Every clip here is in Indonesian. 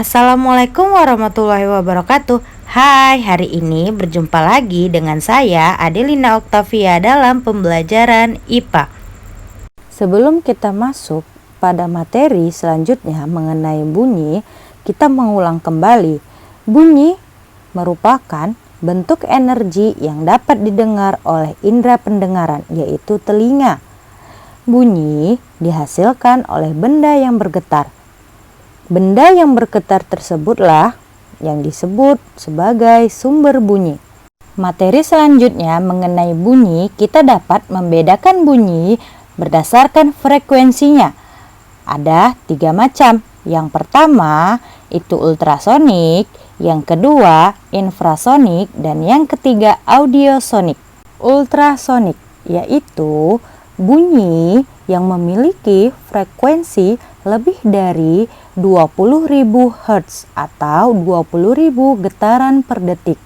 Assalamualaikum warahmatullahi wabarakatuh. Hai, hari ini berjumpa lagi dengan saya Adelina Oktavia dalam pembelajaran IPA. Sebelum kita masuk pada materi selanjutnya mengenai bunyi, kita mengulang kembali. Bunyi merupakan bentuk energi yang dapat didengar oleh indera pendengaran, yaitu telinga. Bunyi dihasilkan oleh benda yang bergetar. Benda yang bergetar tersebutlah yang disebut sebagai sumber bunyi. Materi selanjutnya mengenai bunyi, kita dapat membedakan bunyi berdasarkan frekuensinya. Ada 3 macam. Yang pertama itu ultrasonik, yang kedua infrasonik, dan yang ketiga audiosonik. Ultrasonik yaitu bunyi yang memiliki frekuensi lebih dari 20.000 Hz atau 20.000 getaran per detik.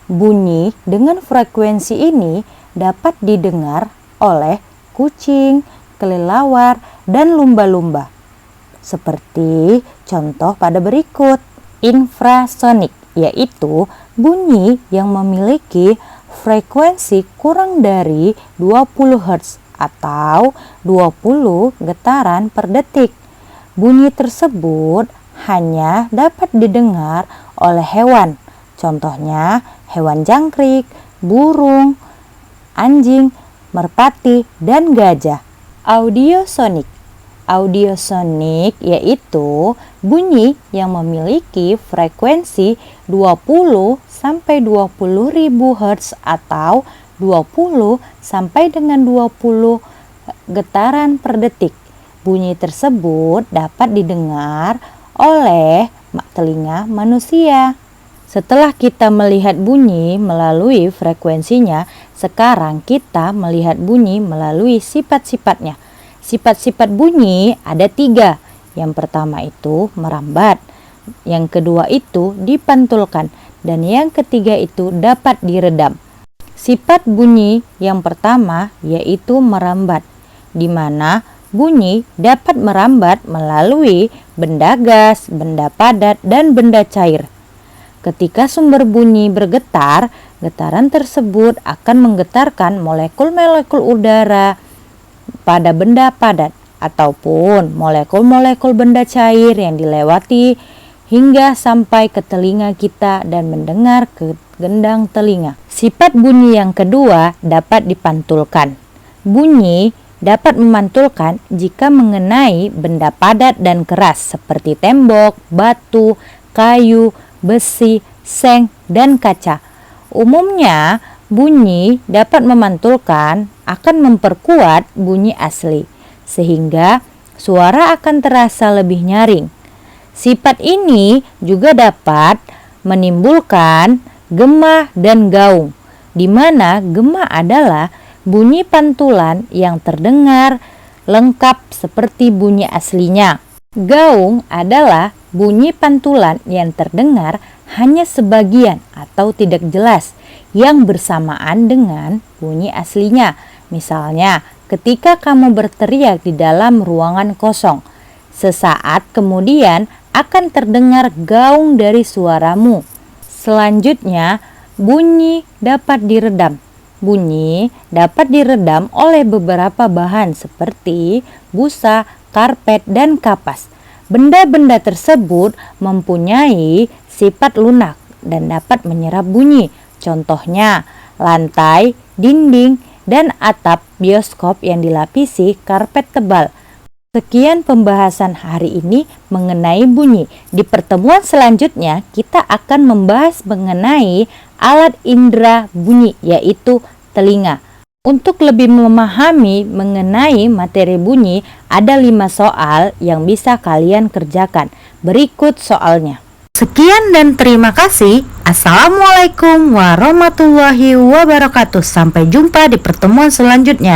Bunyi dengan frekuensi ini dapat didengar oleh kucing, kelelawar, dan lumba-lumba. Seperti contoh pada berikut. Infrasonik yaitu bunyi yang memiliki frekuensi kurang dari 20 Hz atau 20 getaran per detik. Bunyi tersebut hanya dapat didengar oleh hewan. Contohnya hewan jangkrik, burung, anjing, merpati, dan gajah. Audiosonik. Audiosonik yaitu bunyi yang memiliki frekuensi 20 sampai 20.000 Hz atau 20 sampai dengan 20 getaran per detik. Bunyi tersebut dapat didengar oleh telinga manusia. Setelah kita melihat bunyi melalui frekuensinya, sekarang kita melihat bunyi melalui sifat-sifatnya. Sifat-sifat bunyi ada 3. Yang pertama itu merambat, yang kedua itu dipantulkan, dan yang ketiga itu dapat diredam. Sifat bunyi yang pertama yaitu merambat, di mana bunyi dapat merambat melalui benda gas, benda padat, dan benda cair. Ketika sumber bunyi bergetar, getaran tersebut akan menggetarkan molekul-molekul udara pada benda padat ataupun molekul-molekul benda cair yang dilewati hingga sampai ke telinga kita dan mendengar ke gendang telinga. Sifat bunyi yang kedua dapat dipantulkan. Bunyi dapat memantulkan jika mengenai benda padat dan keras seperti tembok, batu, kayu, besi, seng, dan kaca. Umumnya, bunyi dapat memantulkan akan memperkuat bunyi asli, sehingga suara akan terasa lebih nyaring. Sifat ini juga dapat menimbulkan gema dan gaung, di mana gema adalah bunyi pantulan yang terdengar lengkap seperti bunyi aslinya. Gaung adalah bunyi pantulan yang terdengar hanya sebagian atau tidak jelas yang bersamaan dengan bunyi aslinya. Misalnya, ketika kamu berteriak di dalam ruangan kosong, sesaat kemudian akan terdengar gaung dari suaramu. Selanjutnya, bunyi dapat diredam. Bunyi dapat diredam oleh beberapa bahan seperti busa, karpet, dan kapas. Benda-benda tersebut mempunyai sifat lunak dan dapat menyerap bunyi. Contohnya, lantai, dinding, dan atap bioskop yang dilapisi karpet tebal. Sekian pembahasan hari ini mengenai bunyi. Di pertemuan selanjutnya kita akan membahas mengenai alat indera bunyi yaitu telinga. Untuk lebih memahami mengenai materi bunyi, ada 5 soal yang bisa kalian kerjakan. Berikut soalnya. Sekian dan terima kasih. Assalamualaikum warahmatullahi wabarakatuh. Sampai jumpa di pertemuan selanjutnya.